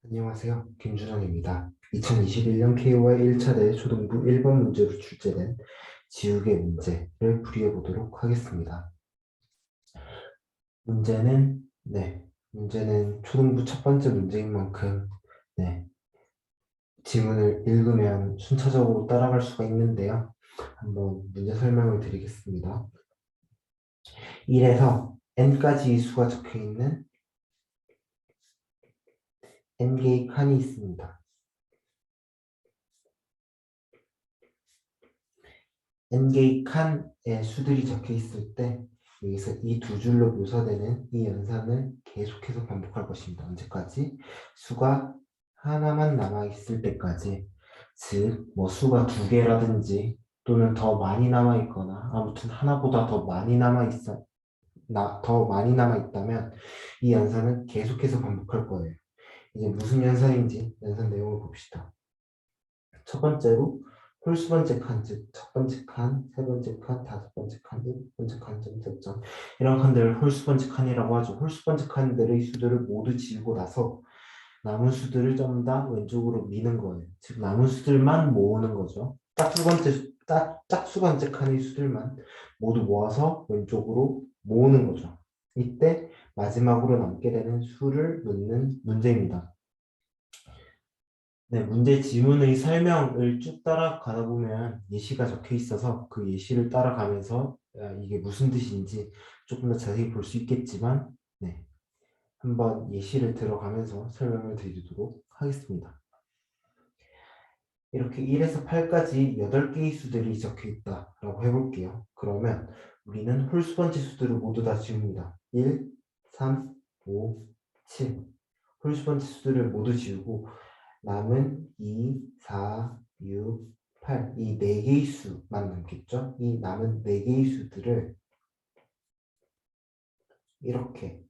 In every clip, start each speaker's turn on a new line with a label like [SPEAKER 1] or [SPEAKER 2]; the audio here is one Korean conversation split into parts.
[SPEAKER 1] 안녕하세요. 김준환입니다. 2021년 KO와 1차 대초등부 1번 문제로 출제된 지우개 문제를 풀이해 보도록 하겠습니다. 문제는 초등부 첫 번째 문제인 만큼, 지문을 읽으면 순차적으로 따라갈 수가 있는데요. 한번 문제 설명을 드리겠습니다. 1에서 n까지 수가 적혀 있는 n개의 칸이 있습니다. n개의 칸의 수들이 적혀 있을 때 여기서 이 두 줄로 묘사되는 이 연산을 계속해서 반복할 것입니다. 언제까지? 수가 하나만 남아있을 때까지. 즉, 뭐 수가 두 개라든지 또는 더 많이 남아있거나 아무튼 하나보다 더 많이 남아있다면 이 연산은 계속해서 반복할 거예요. 이제 무슨 연산인지 연산 내용을 봅시다. 첫 번째로 홀수 번째 칸, 즉 첫 번째 칸, 세 번째 칸, 다섯 번째 칸, 일곱 번째 칸, 점점점 이런 칸들을 홀수 번째 칸이라고 하죠. 홀수 번째 칸들의 수들을 모두 지우고 나서 남은 수들을 좀 더 왼쪽으로 미는 거예요. 즉 남은 수들만 모으는 거죠. 짝수 번째 칸의 수들만 모두 모아서 왼쪽으로 모으는 거죠. 이때 마지막으로 남게 되는 수를 묻는 문제입니다. 문제 지문의 설명을 쭉 따라가다 보면 예시가 적혀 있어서 그 예시를 따라가면서 이게 무슨 뜻인지 조금 더 자세히 볼 수 있겠지만, 한번 예시를 들어가면서 설명을 드리도록 하겠습니다. 이렇게 1에서 8까지 8개의 수들이 적혀 있다라고 해볼게요. 그러면 우리는 홀수 번째 수들을 모두 다 지웁니다. 1, 3, 5, 7. 홀수 번째 수들을 모두 지우고 남은 2, 4, 6, 8, 이 4개의 수만 남겠죠? 이 남은 4개의 수들을 이렇게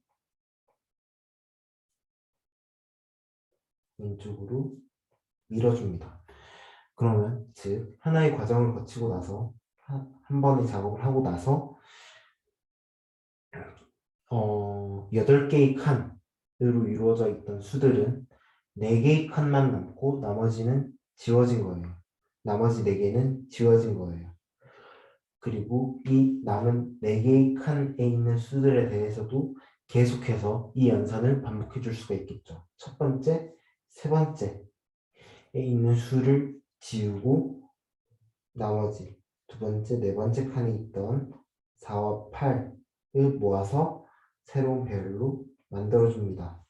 [SPEAKER 1] 왼쪽으로 밀어줍니다. 그러면 즉 하나의 과정을 거치고 나서 한 번의 작업을 하고 나서 8개의 칸으로 이루어져 있던 수들은 4개의 칸만 남고 나머지는 지워진 거예요. 나머지 4개는 지워진 거예요. 그리고 이 남은 4개의 칸에 있는 수들에 대해서도 계속해서 이 연산을 반복해 줄 수가 있겠죠. 첫 번째, 세 번째에 있는 수를 지우고 나머지 두 번째, 네 번째 칸에 있던 4와 8을 모아서 새로운 배열로 만들어줍니다.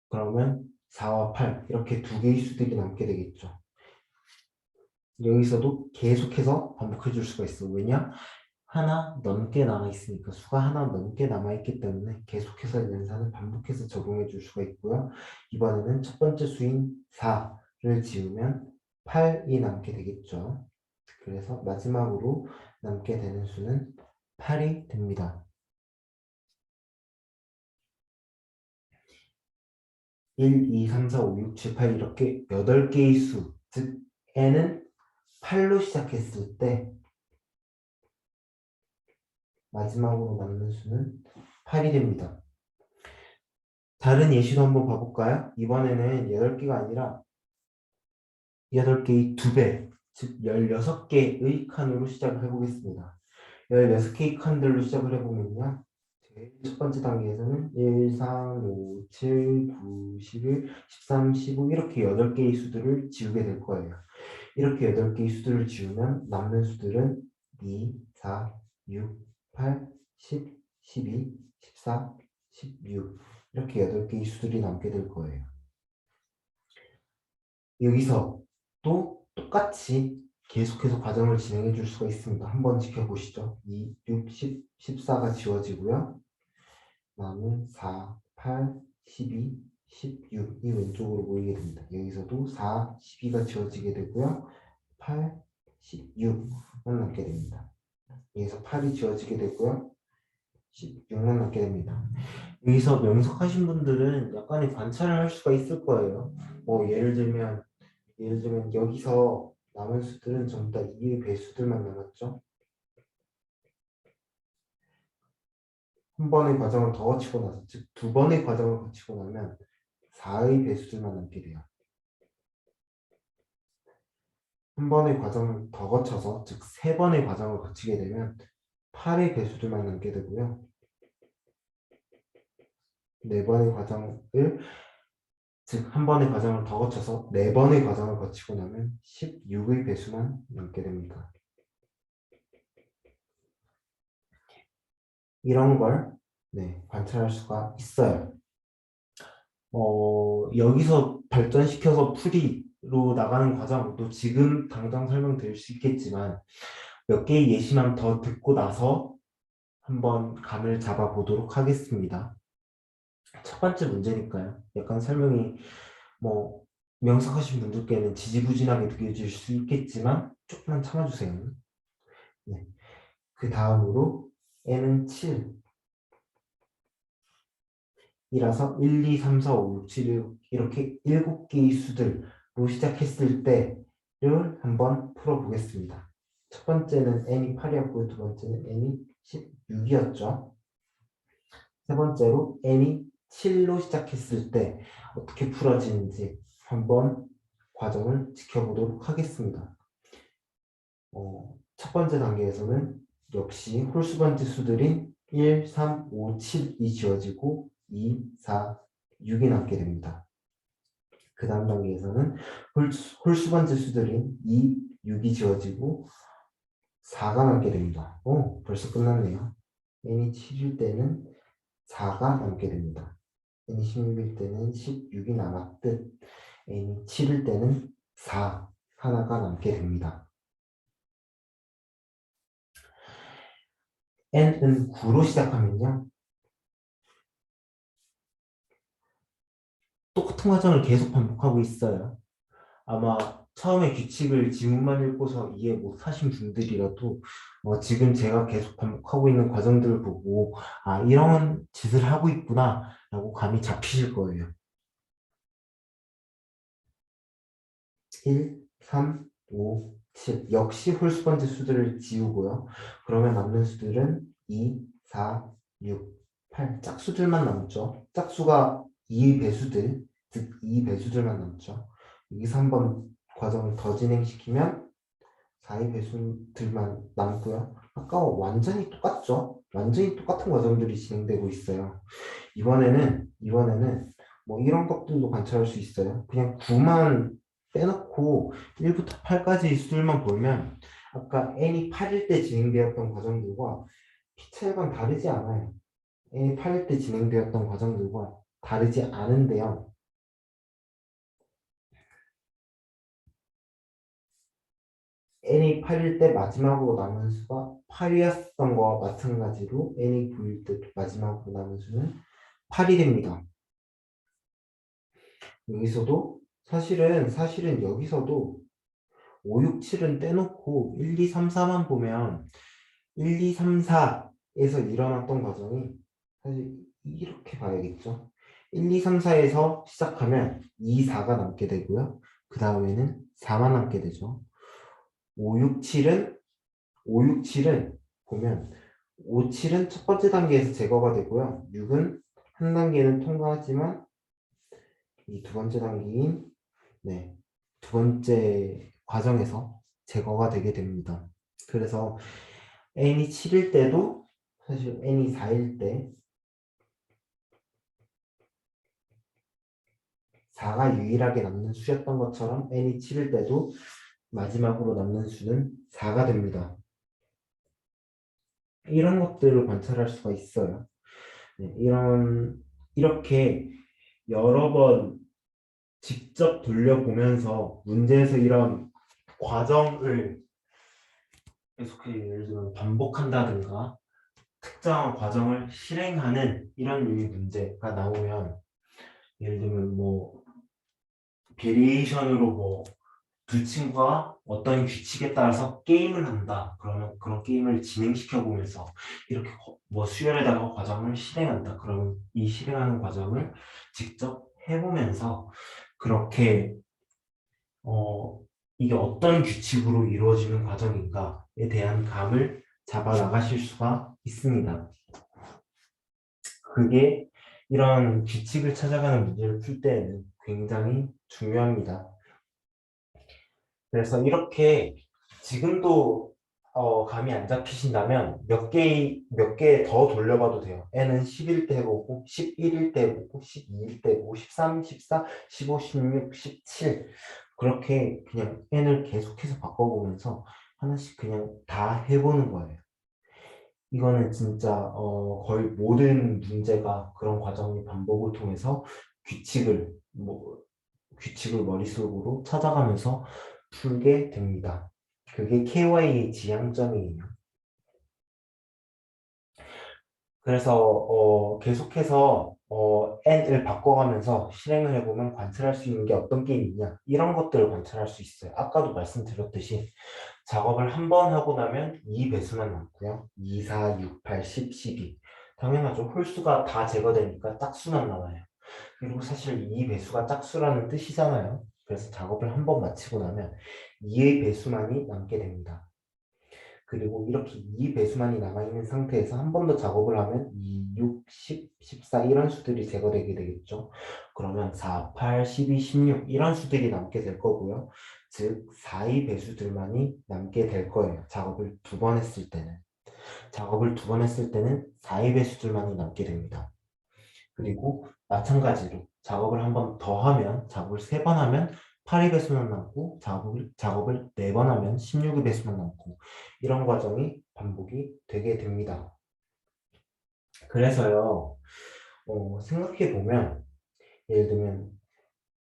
[SPEAKER 1] 그러면 4와 8 이렇게 두 개의 수들이 남게 되겠죠. 여기서도 계속해서 반복해 줄 수가 있어. 왜냐? 하나 넘게 남아있으니까 수가 하나 넘게 남아있기 때문에 계속해서 연산을 반복해서 적용해 줄 수가 있고요. 이번에는 첫 번째 수인 4를 지우면 8이 남게 되겠죠. 그래서 마지막으로 남게 되는 수는 8이 됩니다. 1, 2, 3, 4, 5, 6, 7, 8 이렇게 8개의 수, 즉 n은 8로 시작했을 때 마지막으로 남는 수는 8이 됩니다. 다른 예시도 한번 봐볼까요? 이번에는 8개가 아니라 8개의 2배, 즉 16개의 칸으로 시작을 해보겠습니다. 16개의 칸들로 시작을 해보면요. 제일 첫 번째 단계에서는 1, 3, 5, 7, 9, 11, 13, 15 이렇게 8개의 수들을 지우게 될 거예요. 이렇게 8개의 수들을 지우면 남는 수들은 2, 4, 6, 8, 10, 12, 14, 16 이렇게 8개의 수들이 남게 될 거예요. 여기서 또 똑같이 계속해서 과정을 진행해 줄 수가 있습니다. 한번 지켜보시죠. 2, 6, 10, 14가 지워지고요. 남은 4, 8, 12, 16이 왼쪽으로 모이게 됩니다. 여기서도 4, 12가 지워지게 되고요. 8, 16만 남게 됩니다. 여기서 8이 지워지게 되고요. 16만 남게 됩니다. 여기서 명석하신 분들은 약간의 관찰을 할 수가 있을 거예요. 뭐 예를 들면 여기서 남은 수들은 전부 다 2의 배수들만 남았죠. 한 번의 과정을 더 거치고 나서 즉 두 번의 과정을 거치고 나면 4의 배수들만 남게 돼요. 한 번의 과정을 더 거쳐서, 즉 3번의 과정을 거치게 되면 8의 배수들만 남게 되고요. 4번의 과정을, 즉 한 번의 과정을 더 거쳐서 4번의 과정을 거치고 나면 16의 배수만 남게 됩니다. 이런 걸 관찰할 수가 있어요. 여기서 발전시켜서 풀이로 나가는 과정도 지금 당장 설명드릴 수 있겠지만 몇 개의 예시만 더 듣고 나서 한번 감을 잡아 보도록 하겠습니다. 첫 번째 문제니까요. 약간 설명이 뭐 명석하신 분들께는 지지부진하게 느껴질 수 있겠지만 조금만 참아주세요. 네. 그 다음으로 n은 7 이라서 1, 2, 3, 4, 5, 6, 7 이렇게 7개의 수들로 시작했을 때를 한번 풀어보겠습니다. 첫 번째는 n이 8이었고요. 두 번째는 n이 16이었죠. 세 번째로 n이 7로 시작했을 때 어떻게 풀어지는지 한번 과정을 지켜보도록 하겠습니다. 첫 번째 단계에서는 역시 홀수 번째 수들인 1, 3, 5, 7이 지워지고 2, 4, 6이 남게 됩니다. 그 다음 단계에서는 홀수 번째 수들인 2, 6이 지워지고 4가 남게 됩니다. 벌써 끝났네요. n이 7일 때는 4가 남게 됩니다. n이 16일 때는 16이 남았듯 n이 7일 때는 4 하나가 남게 됩니다. n은 9로 시작하면요. 똑같은 과정을 계속 반복하고 있어요. 아마 처음에 규칙을 지문만 읽고서 이해 못하신 분들이라도 지금 제가 계속 반복하고 있는 과정들을 보고 이런 짓을 하고 있구나 라고 감이 잡히실 거예요. 1, 3, 5, 7 역시 홀수 번째 수들을 지우고요. 그러면 남는 수들은 2, 4, 6, 8 짝수들만 남죠. 짝수가 2의 배수들, 즉 2 배수들만 남죠. 여기서 한번 과정을 더 진행시키면 4의 배수들만 남고요. 아까와 완전히 똑같죠? 완전히 똑같은 과정들이 진행되고 있어요. 이번에는 뭐 이런 것들도 관찰할 수 있어요. 그냥 9만 빼놓고 1부터 8까지 수들만 보면 아까 n이 8일 때 진행되었던 과정들과 피차일관 다르지 않아요. n이 8일 때 진행되었던 과정들과 다르지 않은데요. n이 8일 때 마지막으로 남은 수가 8이었던 거와 마찬가지로 n이 9일 때 마지막으로 남은 수는 8이 됩니다. 여기서도 사실은 여기서도 5, 6, 7은 떼놓고 1, 2, 3, 4만 보면 1, 2, 3, 4에서 일어났던 과정이 사실 이렇게 봐야겠죠. 1, 2, 3, 4에서 시작하면 2, 4가 남게 되고요. 그 다음에는 4만 남게 되죠. 5, 6, 7은 5, 6, 7은 보면 5, 7은 첫 번째 단계에서 제거가 되고요. 6은 한 단계는 통과하지만 이 두 번째 단계인 두 번째 과정에서 제거가 되게 됩니다. 그래서 n이 7일 때도 사실 n이 4일 때 4가 유일하게 남는 수였던 것처럼 n이 7일 때도 마지막으로 남는 수는 4가 됩니다. 이런 것들을 관찰할 수가 있어요. 이렇게 여러 번 직접 돌려보면서 문제에서 이런 과정을 계속 예를 들면 반복한다든가 특정한 과정을 실행하는 이런 유의 문제가 나오면 예를 들면 뭐 베리에이션으로 뭐 두 친구가 어떤 규칙에 따라서 게임을 한다. 그러면 그런 게임을 진행시켜 보면서 이렇게 뭐 수열에다가 과정을 실행한다. 그러면 이 실행하는 과정을 직접 해보면서 그렇게 이게 어떤 규칙으로 이루어지는 과정인가에 대한 감을 잡아 나가실 수가 있습니다. 그게 이런 규칙을 찾아가는 문제를 풀 때에는 굉장히 중요합니다. 그래서 이렇게 지금도 감이 안 잡히신다면 몇 개 더 돌려봐도 돼요. n은 10일 때 해보고 11일 때 해보고 12일 때 해보고 13, 14, 15, 16, 17 그렇게 그냥 n을 계속해서 바꿔보면서 하나씩 그냥 다 해보는 거예요. 이거는 진짜 거의 모든 문제가 그런 과정의 반복을 통해서 규칙을 규칙을 머릿속으로 찾아가면서 풀게 됩니다. 그게 KY의 지향점이에요. 그래서 계속해서 n을 바꿔가면서 실행을 해보면 관찰할 수 있는 게 어떤 게 있냐 이런 것들을 관찰할 수 있어요. 아까도 말씀드렸듯이 작업을 한 번 하고 나면 2 배수만 남고요. 2, 4, 6, 8, 10, 12 당연하죠. 홀수가 다 제거되니까 짝수만 남아요. 그리고 사실 이 배수가 짝수라는 뜻이잖아요. 그래서 작업을 한 번 마치고 나면 2의 배수만이 남게 됩니다. 그리고 이렇게 2 배수만이 남아있는 상태에서 한 번 더 작업을 하면 2, 6, 10, 14 이런 수들이 제거되게 되겠죠. 그러면 4, 8, 12, 16 이런 수들이 남게 될 거고요. 즉 4, 2 배수들만이 남게 될 거예요. 작업을 두 번 했을 때는. 작업을 두 번 했을 때는 4, 2 배수들만이 남게 됩니다. 그리고 마찬가지로 작업을 한 번 더 하면 작업을 세 번 하면 8의 배수만 남고 작업을 네 번 하면 16의 배수만 남고 이런 과정이 반복이 되게 됩니다. 그래서요 생각해 보면 예를 들면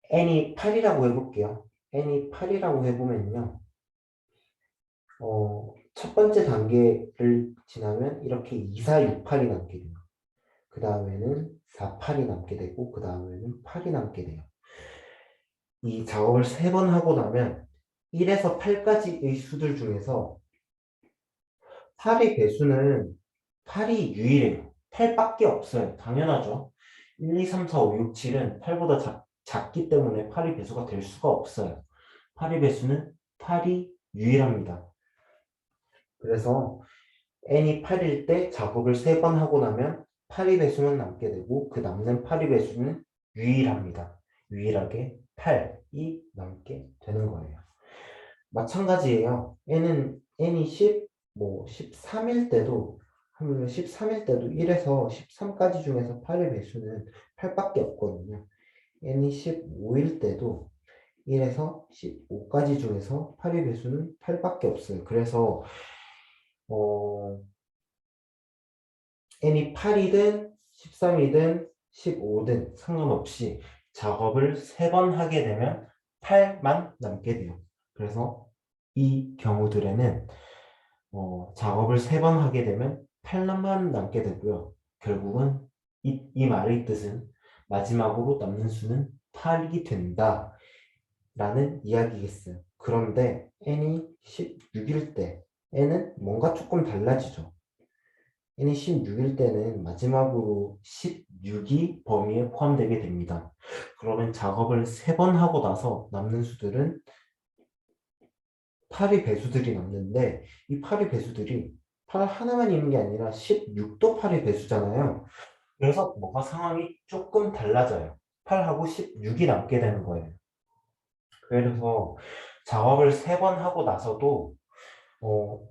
[SPEAKER 1] n이 8이라고 해볼게요. n이 8이라고 해보면요 첫 번째 단계를 지나면 이렇게 2, 4, 6, 8이 남게 돼요. 그 다음에는 4, 8이 남게 되고 그 다음에는 8이 남게 돼요. 이 작업을 세 번 하고 나면 1에서 8까지의 수들 중에서 8의 배수는 8이 유일해요. 8밖에 없어요. 당연하죠. 1, 2, 3, 4, 5, 6, 7은 8보다 작기 때문에 8이 배수가 될 수가 없어요. 8의 배수는 8이 유일합니다. 그래서 n이 8일 때 작업을 세 번 하고 나면 8의 배수만 남게 되고 그 남는 8의 배수는 유일합니다. 유일하게 8이 남게 되는 거예요. 마찬가지예요. n이 13일 때도 하면 13일 때도 1에서 13까지 중에서 8의 배수는 8밖에 없거든요. n이 15일 때도 1에서 15까지 중에서 8의 배수는 8밖에 없어요. 그래서 어, n이 8이든 13이든 15든 상관없이 작업을 3번 하게 되면 8만 남게 돼요. 그래서 이 경우들에는 작업을 3번 하게 되면 8만 남게 되고요. 결국은 이 말의 뜻은 마지막으로 남는 수는 8이 된다 라는 이야기겠어요. 그런데 n이 16일 때 n은 뭔가 조금 달라지죠. n이 16일 때는 마지막으로 16이 범위에 포함되게 됩니다. 그러면 작업을 3번 하고 나서 남는 수들은 8의 배수들이 남는데 이 8의 배수들이 8 하나만 있는 게 아니라 16도 8의 배수잖아요. 그래서 뭐가 상황이 조금 달라져요. 8하고 16이 남게 되는 거예요. 그래서 작업을 3번 하고 나서도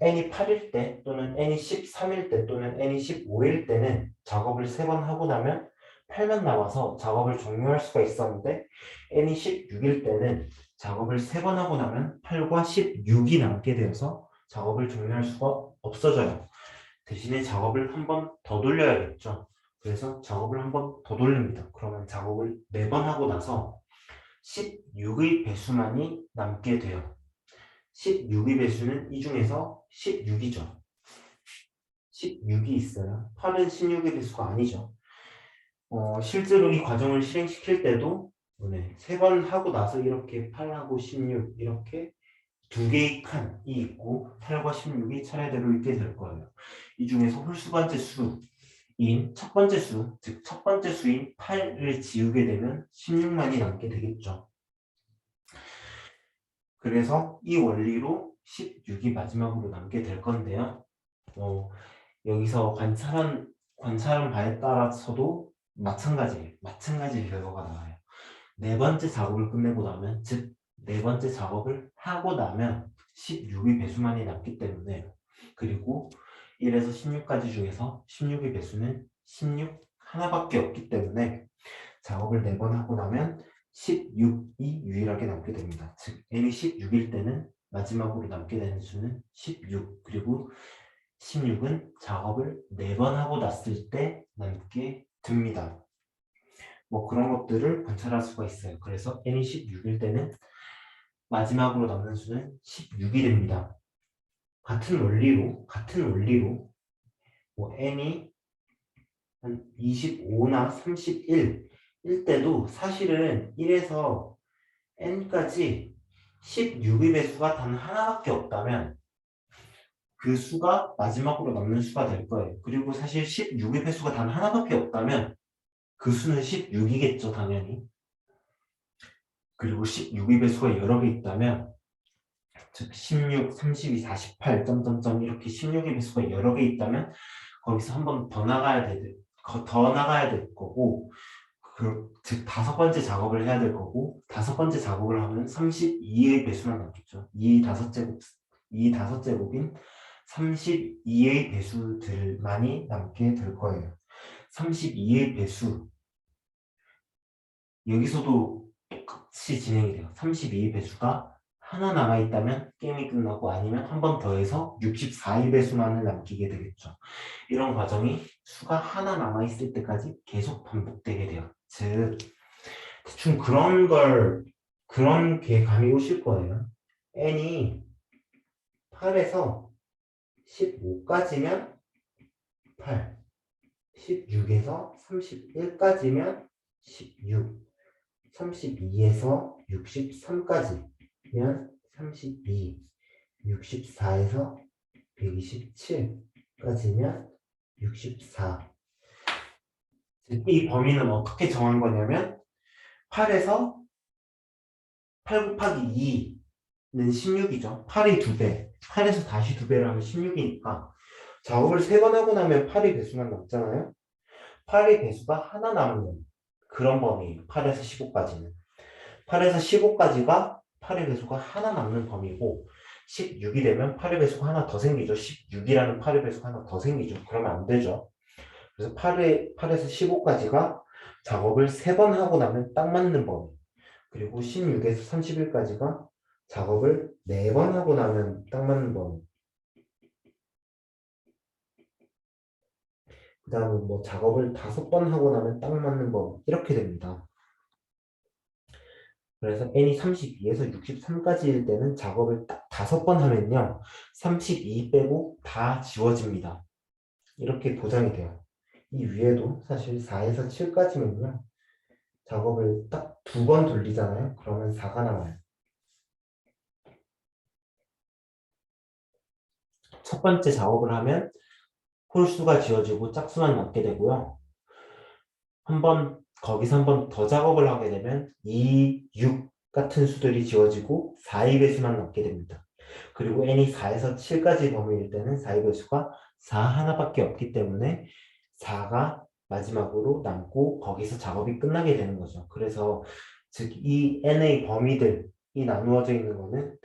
[SPEAKER 1] n이 8일 때 또는 n이 13일 때 또는 n이 15일 때는 작업을 3번 하고 나면 8만 남아서 작업을 종료할 수가 있었는데 n이 16일 때는 작업을 3번 하고 나면 8과 16이 남게 되어서 작업을 종료할 수가 없어져요. 대신에 작업을 한 번 더 돌려야겠죠. 그래서 작업을 한 번 더 돌립니다. 그러면 작업을 4번 하고 나서 16의 배수만이 남게 돼요. 16의 배수는 이 중에서 16이죠. 16이 있어요. 8은 16의 배수가 아니죠. 실제로 이 과정을 실행시킬 때도 네, 3번 하고 나서 이렇게 8하고 16 이렇게 두 개의 칸이 있고 8과 16이 차례대로 있게 될 거예요. 이 중에서 홀수번째 수인 첫 번째 수, 즉 첫 번째 수인 8을 지우게 되면 16만이 남게 되겠죠. 그래서 이 원리로 16이 마지막으로 남게 될 건데요. 여기서 관찰한 바에 따라서도 마찬가지 결과가 나와요. 네 번째 작업을 끝내고 나면, 즉 네 번째 작업을 하고 나면 16의 배수만이 남기 때문에, 그리고 1에서 16까지 중에서 16의 배수는 16 하나밖에 없기 때문에 작업을 4번 하고 나면 16이 유일하게 남게 됩니다. 즉 n이 16일 때는 마지막으로 남게 되는 수는 16, 그리고 16은 작업을 4번 하고 났을 때 남게 됩니다. 뭐 그런 것들을 관찰할 수가 있어요. 그래서 n이 16일 때는 마지막으로 남는 수는 16이 됩니다. 같은 원리로 뭐 n이 한 25나 31 일 때도 사실은 1에서 n까지 16의 배수가 단 하나밖에 없다면 그 수가 마지막으로 남는 수가 될 거예요. 그리고 사실 16의 배수가 단 하나밖에 없다면 그 수는 16이겠죠, 당연히. 그리고 16의 배수가 여러 개 있다면, 즉 16, 32, 48, 점점점 이렇게 16의 배수가 여러 개 있다면 거기서 한 번 더 나가야 될 거고, 즉 다섯 번째 작업을 해야 될 거고, 다섯 번째 작업을 하면 32의 배수만 남겠죠. 이 다섯 제곱인 32의 배수들만이 남게 될 거예요. 32의 배수, 여기서도 똑같이 진행이 돼요. 32의 배수가 하나 남아있다면 게임이 끝나고, 아니면 한 번 더해서 64의 배수만을 남기게 되겠죠. 이런 과정이 수가 하나 남아있을 때까지 계속 반복되게 돼요. 즉 대충 그런 게 감이 오실 거예요. n이 8에서 15까지면 8, 16에서 31까지면 16, 32에서 63까지면 32, 64에서 127까지면 64. 이 범위는 어떻게 정한 거냐면 8에서 8 곱하기 2는 16이죠. 8이 2배. 8에서 다시 2배를 하면 16이니까 작업을 3번 하고 나면 8의 배수만 남잖아요. 8의 배수가 하나 남는 그런 범위예요. 8에서 15까지는. 8에서 15까지가 8의 배수가 하나 남는 범위고, 16이 되면 8의 배수가 하나 더 생기죠. 16이라는 8의 배수가 하나 더 생기죠. 그러면 안 되죠. 그래서 8에서 15까지가 작업을 3번 하고 나면 딱 맞는 범위. 그리고 16에서 31까지가 작업을 4번 하고 나면 딱 맞는 범위. 그 다음에 뭐 작업을 5번 하고 나면 딱 맞는 범위. 이렇게 됩니다. 그래서 n이 32에서 63까지일 때는 작업을 딱 5번 하면요, 32 빼고 다 지워집니다. 이렇게 보장이 돼요. 이 위에도 사실 4에서 7까지면요, 작업을 딱 2번 돌리잖아요. 그러면 4가 남아요. 첫 번째 작업을 하면 홀수가 지워지고 짝수만 남게 되고요. 거기서 한 번 더 작업을 하게 되면 2, 6 같은 수들이 지워지고 4의 배수만 남게 됩니다. 그리고 n이 4에서 7까지 범위일 때는 4의 배수가 4 하나밖에 없기 때문에 4가 마지막으로 남고 거기서 작업이 끝나게 되는 거죠. 그래서 즉 이 n의 범위들이 나누어져 있는 거는,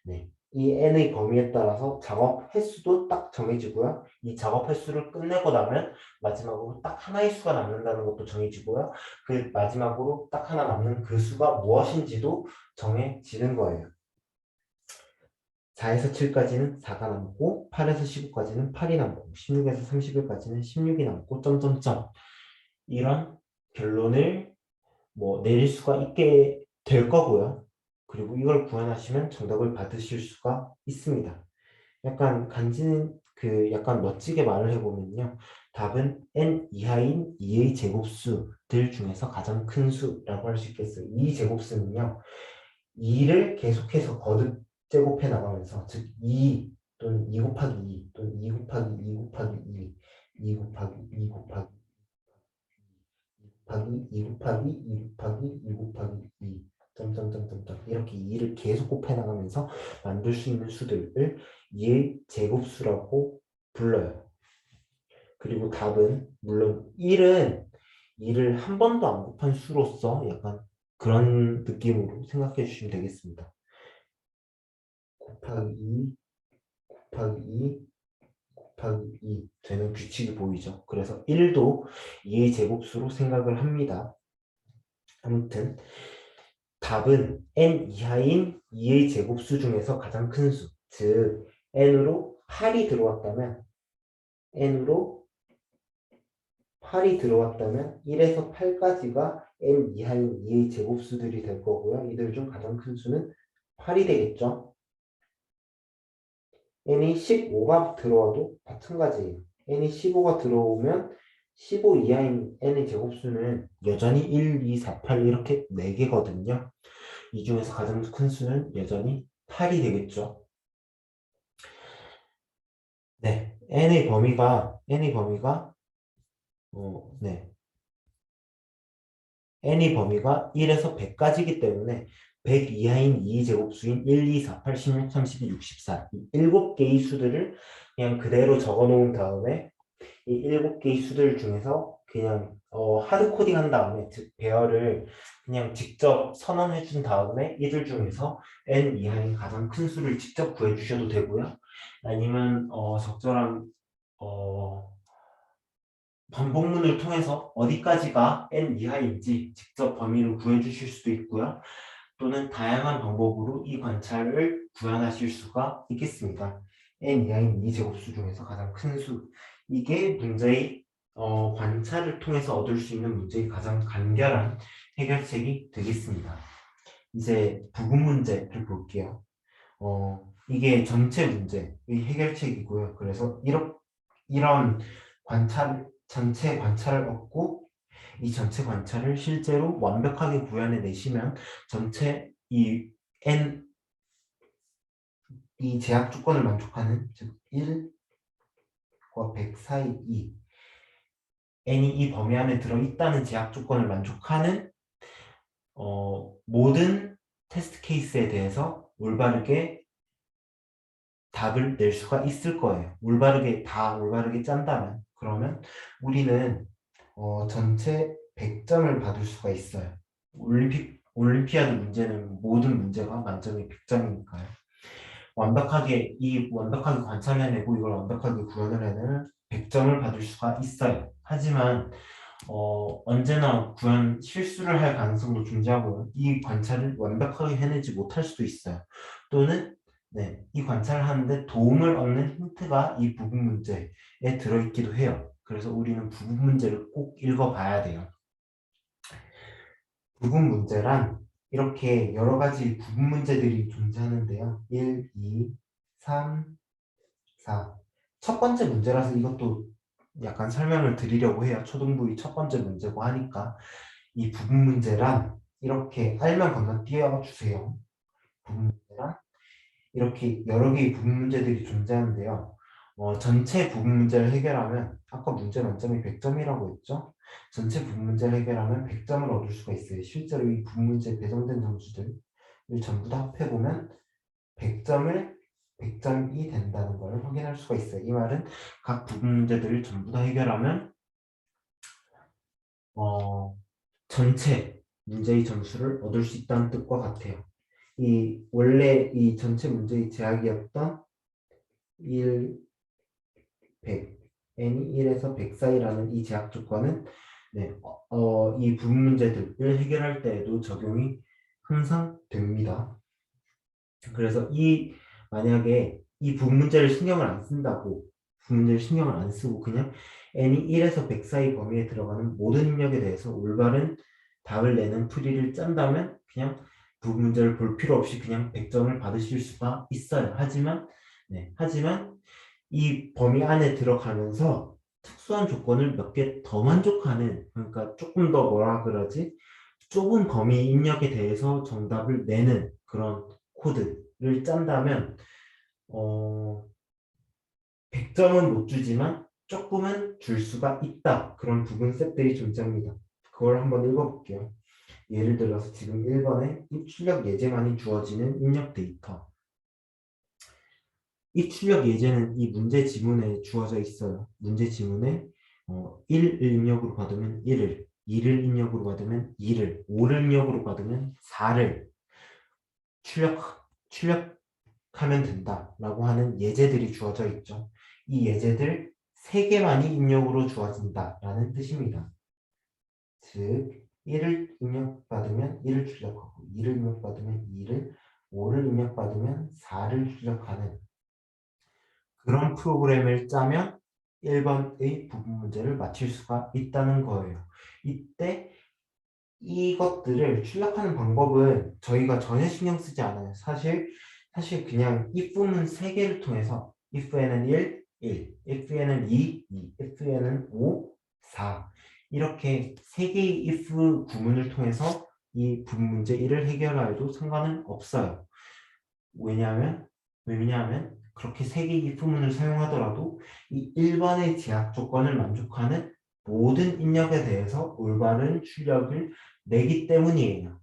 [SPEAKER 1] 네, 이 n의 범위에 따라서 작업 횟수도 딱 정해지고요. 이 작업 횟수를 끝내고 나면 마지막으로 딱 하나의 수가 남는다는 것도 정해지고요. 그 마지막으로 딱 하나 남는 그 수가 무엇인지도 정해지는 거예요. 4에서 7까지는 4가 남고, 8에서 15까지는 8이 남고, 16에서 31까지는 16이 남고, 점점점. 이런 결론을 뭐 내릴 수가 있게 될 거고요. 그리고 이걸 구현하시면 정답을 받으실 수가 있습니다. 약간 약간 멋지게 말을 해보면요, 답은 n 이하인 2의 제곱수들 중에서 가장 큰 수라고 할 수 있겠어요. 이 제곱수는요, 2를 계속해서 거듭 제곱해 나가면서, 즉 2 또는 2 곱하기 2 또는 2 곱하기 2 곱하기 2, 2 곱하기 2 곱하기 2 곱하기 2 곱하기 2 곱하기 2 점점점점점 이렇게 2를 계속 곱해 나가면서 만들 수 있는 수들을 2의 제곱수라고 불러요. 그리고 답은 물론 1은 2를 한 번도 안 곱한 수로서 약간 그런 느낌으로 생각해 주시면 되겠습니다. 곱하기 2, 곱하기 2, 곱하기 2 되는 규칙이 보이죠. 그래서 1도 2의 제곱수로 생각을 합니다. 아무튼 답은 n 이하인 2의 제곱수 중에서 가장 큰 수, 즉 n으로 8이 들어왔다면 n으로 8이 들어왔다면 1에서 8까지가 n 이하인 2의 제곱수들이 될 거고요. 이들 중 가장 큰 수는 8이 되겠죠. n이 15가 들어와도 마찬가지예요. n이 15가 들어오면 15 이하인 n의 제곱수는 여전히 1, 2, 4, 8 이렇게 4개거든요. 이 중에서 가장 큰 수는 여전히 8이 되겠죠. 네, 네, n의 범위가 1에서 100까지이기 때문에 100 이하인 2제곱수인 1, 2, 4, 8, 16, 32, 64 이 7개의 수들을 그냥 그대로 적어 놓은 다음에 이 7개의 수들 중에서 그냥 하드 코딩 한 다음에 즉 배열을 그냥 직접 선언해 준 다음에 이들 중에서 n 이하인 가장 큰 수를 직접 구해 주셔도 되고요. 아니면 적절한 어, 반복문을 통해서 어디까지가 n 이하인지 직접 범위를 구해 주실 수도 있고요. 또는 다양한 방법으로 이 관찰을 구현하실 수가 있겠습니다. n 이하인 2제곱수 중에서 가장 큰 수. 이게 문제의 관찰을 통해서 얻을 수 있는 문제의 가장 간결한 해결책이 되겠습니다. 이제 부분 문제를 볼게요. 이게 전체 문제의 해결책이고요. 그래서 이런 전체 관찰을 얻고 이 전체 관찰을 실제로 완벽하게 구현해 내시면 전체 n 이 제약 조건을 만족하는 즉 1과 100 사이 n이 이 범위 안에 들어 있다는 제약 조건을 만족하는 모든 테스트 케이스에 대해서 올바르게 답을 낼 수가 있을 거예요. 올바르게 짠다면 그러면 우리는 전체 100점을 받을 수가 있어요. 올림피아드 문제는 모든 문제가 만점이 100점이니까요. 완벽하게 관찰해내고 이걸 완벽하게 구현을 해내면 100점을 받을 수가 있어요. 하지만 언제나 구현 실수를 할 가능성도 존재하고요. 이 관찰을 완벽하게 해내지 못할 수도 있어요. 또는 네, 이 관찰을 하는데 도움을 얻는 힌트가 이 부분 문제에 들어있기도 해요. 그래서 우리는 부분 문제를 꼭 읽어봐야 돼요. 부분 문제란 이렇게 여러 가지 부분 문제들이 존재하는데요. 1, 2, 3, 4. 첫 번째 문제라서 이것도 약간 설명을 드리려고 해요. 초등부의 첫 번째 문제고 하니까. 이 부분 문제란 이렇게 알면 건너뛰어 주세요. 부분 문제란 이렇게 여러 개의 부분 문제들이 존재하는데요. 전체 부분 문제를 해결하면 아까 문제 만점이 100점이라고 했죠? 전체 부분 문제를 해결하면 100점을 얻을 수가 있어요. 실제로 이 부분 문제에 배정된 점수들을 전부 다 합해보면 100점이 된다는 걸 확인할 수가 있어요. 이 말은 각 부분 문제들을 전부 다 해결하면 전체 문제의 점수를 얻을 수 있다는 뜻과 같아요. 원래 이 전체 문제의 제약이었던 1, 100, n이 1에서 100 사이라는 이 제약 조건은 네, 이 부분 문제들을 해결할 때에도 적용이 항상 됩니다. 그래서 만약에 이 부분 문제를 신경을 안 쓴다고 부분 문제를 신경을 안 쓰고 그냥 n이 1에서 100 사이 범위에 들어가는 모든 입력에 대해서 올바른 답을 내는 풀이를 짠다면 그냥 부분 문제를 볼 필요 없이 그냥 100점을 받으실 수가 있어요. 하지만 이 범위 안에 들어가면서 특수한 조건을 몇 개 더 만족하는 그러니까 조금 더 뭐라 그러지? 좁은 범위 입력에 대해서 정답을 내는 그런 코드를 짠다면 100점은 못 주지만 조금은 줄 수가 있다. 그런 부분 셋들이 존재합니다. 그걸 한번 읽어볼게요. 예를 들어서 지금 1번에 입출력 예제만이 주어지는 입력 데이터. 입출력 예제는 이 문제 지문에 주어져 있어요. 문제 지문에 1을 입력으로 받으면 1을 2를 입력으로 받으면 2를, 5를 입력으로 받으면 4를 출력하면 된다라고 하는 예제들이 주어져 있죠. 이 예제들 3개만이 입력으로 주어진다라는 뜻입니다. 즉 1을 입력받으면 1을 출력하고 2를 입력받으면 2를 5를 입력받으면 4를 출력하는 그런 프로그램을 짜면 1번의 부분 문제를 맞힐 수가 있다는 거예요. 이때 이것들을 출력하는 방법은 저희가 전혀 신경 쓰지 않아요. 사실 그냥 if문 3개를 통해서 if에는 1, 1, if에는 2, 2, if에는 5, 4 이렇게 3개의 if 구문을 통해서 이 부분 문제 1을 해결하여도 상관은 없어요. 왜냐하면 그렇게 3개의 if문을 사용하더라도 이 1번의 제약 조건을 만족하는 모든 입력에 대해서 올바른 출력을 내기 때문이에요.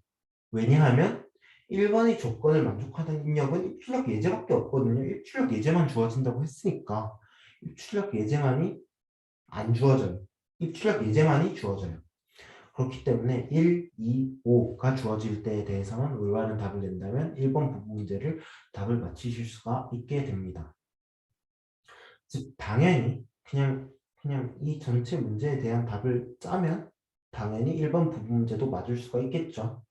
[SPEAKER 1] 왜냐하면 1번의 조건을 만족하는 입력은 입출력 예제밖에 없거든요. 입출력 예제만 주어진다고 했으니까 입출력 예제만이 안 주어져요. 입출력 예제만이 주어져요. 그렇기 때문에 1, 2, 5가 주어질 때에 대해서만 올바른 답을 낸다면 1번 부분 문제를 답을 맞히실 수가 있게 됩니다. 즉 당연히 그냥 이 전체 문제에 대한 답을 짜면 당연히 1번 부분 문제도 맞을 수가 있겠죠.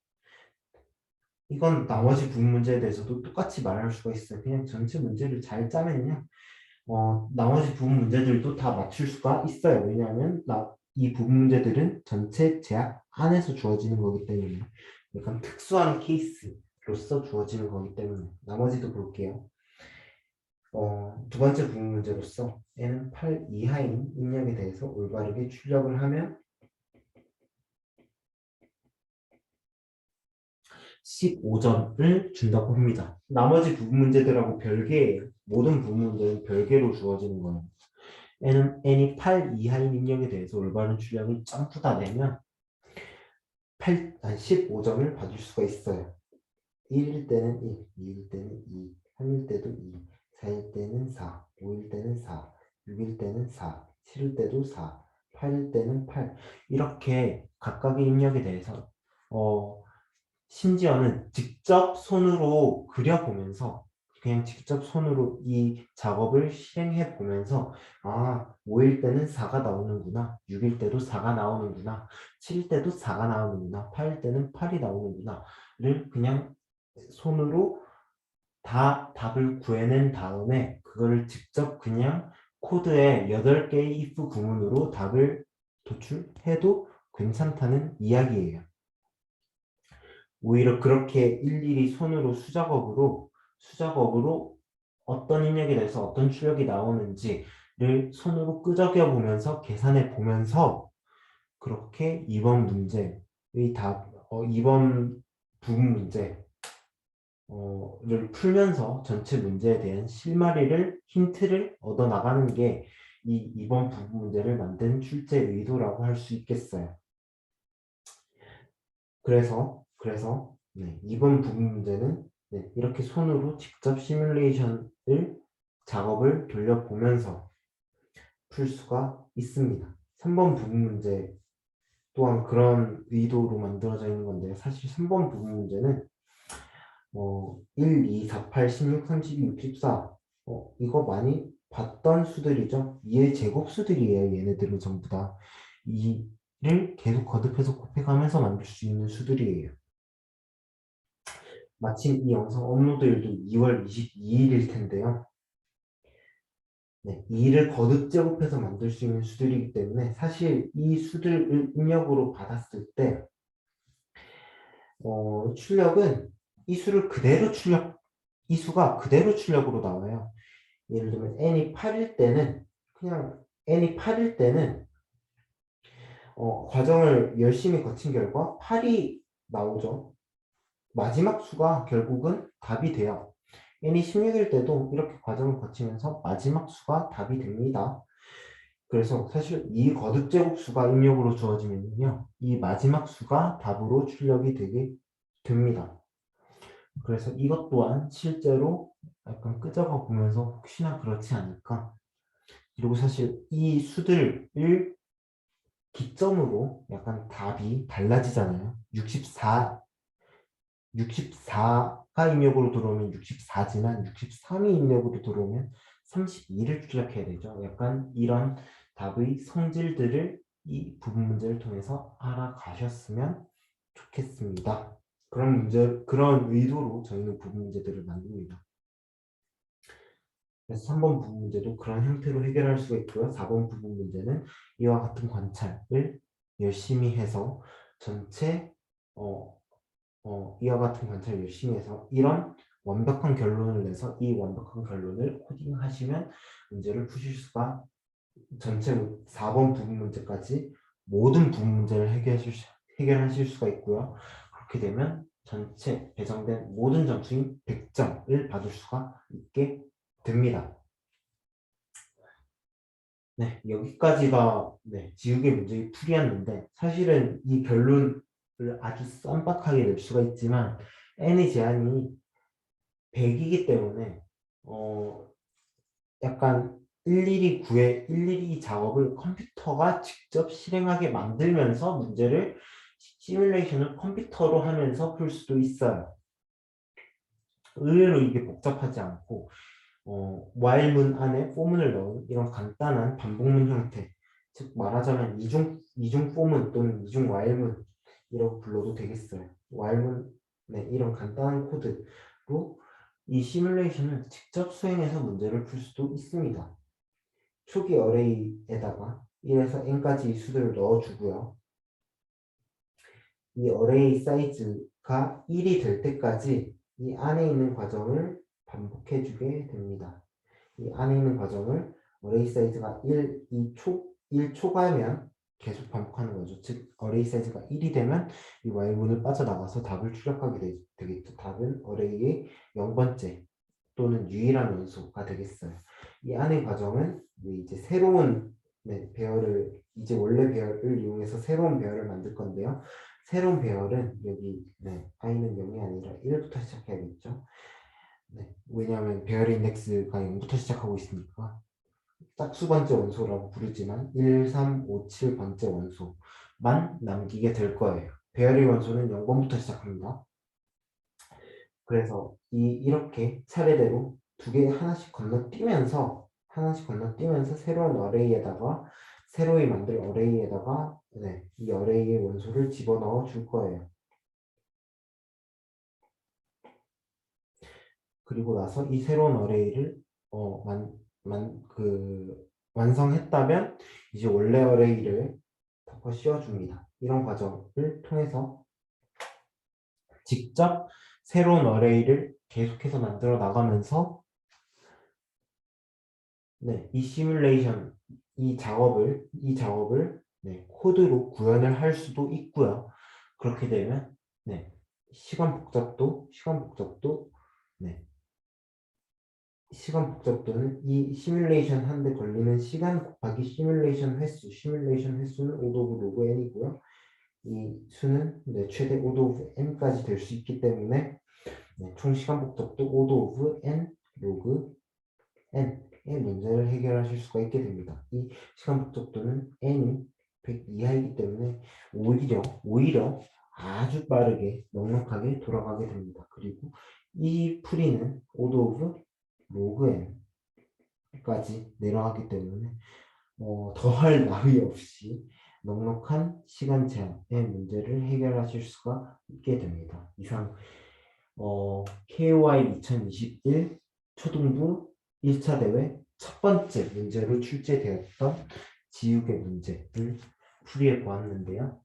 [SPEAKER 1] 이건 나머지 부분 문제에 대해서도 똑같이 말할 수가 있어요. 그냥 전체 문제를 잘 짜면요. 나머지 부분 문제들도 다 맞출 수가 있어요. 왜냐하면 이 부분 문제들은 전체 제약 안에서 주어지는 거기 때문에 약간 특수한 케이스로서 주어지는 거기 때문에 나머지도 볼게요. 두 번째 부분 문제로서 N은 8 이하인 입력에 대해서 올바르게 출력을 하면 15점을 준다고 합니다. 나머지 부분 문제들하고 별개예요. 모든 부분 문제는 별개로 주어지는 거예요. N이 8 이하인 입력에 대해서 올바른 출력을 전부 다 내면 15점을 받을 수가 있어요. 1일 때는 1, 2일 때는 2, 3일 때도 2, 4일 때는 4, 5일 때는 4, 6일 때는 4, 7일 때도 4, 8일 때는 8 이렇게 각각의 입력에 대해서 심지어는 직접 손으로 그려보면서 그냥 직접 손으로 이 작업을 실행해 보면서 5일 때는 4가 나오는구나 6일 때도 4가 나오는구나 7일 때도 4가 나오는구나 8일 때는 8이 나오는구나 를 그냥 손으로 다 답을 구해낸 다음에 그거를 직접 그냥 코드에 8개의 if 구문으로 답을 도출해도 괜찮다는 이야기예요. 오히려 그렇게 일일이 손으로 수작업으로 어떤 입력에 대해서 어떤 출력이 나오는지를 손으로 끄적여 보면서 계산해 보면서 그렇게 이번 문제의 이번 부분 문제를 풀면서 전체 문제에 대한 실마리를 힌트를 얻어 나가는 게 이번 부분 문제를 만든 출제 의도라고 할 수 있겠어요. 그래서 이번 부분 문제는 이렇게 손으로 직접 시뮬레이션을 작업을 돌려보면서 풀 수가 있습니다. 3번 부분 문제 또한 그런 의도로 만들어져 있는 건데 사실 3번 부분 문제는 1, 2, 4, 8, 16, 32, 64 이거 많이 봤던 수들이죠. 2의 제곱수들이에요. 얘네들은 전부 다 2를 계속 거듭해서 곱해가면서 만들 수 있는 수들이에요. 마침 이 영상 업로드일도 2월 22일일 텐데요. 2를 거듭 제곱해서 만들 수 있는 수들이기 때문에 사실 이 수들을 입력으로 받았을 때 출력은 이 수가 그대로 출력으로 나와요. 예를 들면 n이 8일 때는 과정을 열심히 거친 결과 8이 나오죠. 마지막 수가 결국은 답이 돼요. n이 16일 때도 이렇게 과정을 거치면서 마지막 수가 답이 됩니다. 그래서 사실 이 거듭 제곱수가 입력으로 주어지면요. 이 마지막 수가 답으로 출력이 되게 됩니다. 그래서 이것 또한 실제로 약간 끄적어 보면서 혹시나 그렇지 않을까. 그리고 사실 이 수들을 기점으로 약간 답이 달라지잖아요. 64가 입력으로 들어오면 64지만 63이 입력으로 들어오면 32를 출력해야 되죠. 약간 이런 답의 성질들을 이 부분 문제를 통해서 알아가셨으면 좋겠습니다. 그런 의도로 저희는 부분 문제들을 만듭니다. 그래서 3번 부분 문제도 그런 형태로 해결할 수가 있고요. 4번 부분 문제는 이와 같은 관찰을 열심히 해서 전체 이와 같은 관찰을 열심히 해서 이런 완벽한 결론을 내서 이 완벽한 결론을 코딩하시면 문제를 푸실 수가 전체 4번 부분 문제까지 모든 부분 문제를 해결하실 수가 있고요. 그렇게 되면 전체 배정된 모든 점수인 100점을 받을 수가 있게 됩니다. 네, 여기까지가 지우개 문제의 풀이였는데 사실은 이 결론을 아주 쌈박하게 낼 수가 있지만 n의 제한이 100이기 때문에 약간 일일이 작업을 컴퓨터가 직접 실행하게 만들면서 문제를 시뮬레이션을 컴퓨터로 하면서 풀 수도 있어요. 의외로 이게 복잡하지 않고 while문 안에 for문을 넣은 이런 간단한 반복문 형태, 즉 말하자면 이중 for문 또는 이중 while문이라고 불러도 되겠어요. while문 이런 간단한 코드로 이 시뮬레이션을 직접 수행해서 문제를 풀 수도 있습니다. 초기 어레이에다가 1에서 n까지 수들을 넣어주고요. 이 어레이 사이즈가 1이 될 때까지 이 안에 있는 과정을 반복해주게 됩니다. 이 안에 있는 과정을 어레이 사이즈가 1 초과하면 계속 반복하는 거죠. 즉 어레이 사이즈가 1이 되면 이 while문을 빠져나가서 답을 출력하게 되겠죠. 답은 어레이의 0번째 또는 유일한 원소가 되겠어요. 이 안의 과정은 이제 새로운 배열을 이제 원래 배열을 이용해서 새로운 배열을 만들 건데요. 새로운 배열은 여기 i는 0이 아니라 1부터 시작해야겠죠. 왜냐하면 배열의 인덱스가 0부터 시작하고 있으니까 짝수번째 원소라고 부르지만 1, 3, 5, 7번째 원소만 남기게 될 거예요. 배열의 원소는 0번부터 시작합니다. 그래서 이렇게 차례대로 두 개 하나씩 건너뛰면서 새로운 어레이에다가 새로이 만들 어레이에다가 이 어레이의 원소를 집어넣어 줄 거예요. 그리고 나서 이 새로운 어레이를 완성했다면 이제 원래 어레이를 덮어 씌워줍니다. 이런 과정을 통해서 직접 새로운 어레이를 계속해서 만들어 나가면서 이 시뮬레이션, 이 작업을 코드로 구현을 할 수도 있고요. 그렇게 되면 시간 복잡도는 이 시뮬레이션 하는데 걸리는 시간 곱하기 시뮬레이션 횟수는 O of log n이고요. 이 수는 최대 O of n까지 될 수 있기 때문에 총 시간 복잡도 O of n log n의 문제를 해결하실 수가 있게 됩니다. 이 시간 복잡도는 n이 100 이하이기 때문에 오히려 아주 빠르게 넉넉하게 돌아가게 됩니다. 그리고 이 풀이는 O of log n까지 내려가기 때문에 더할 나위 없이 넉넉한 시간 제한의 문제를 해결하실 수가 있게 됩니다. 이상 KOI 2021 초등부 1차 대회 첫 번째 문제로 출제되었던 지우개 문제를 풀이해 보았는데요.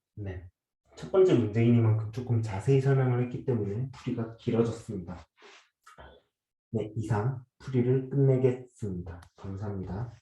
[SPEAKER 1] 첫 번째 문제이니만큼 조금 자세히 설명을 했기 때문에 풀이가 길어졌습니다. 이상 풀이를 끝내겠습니다. 감사합니다.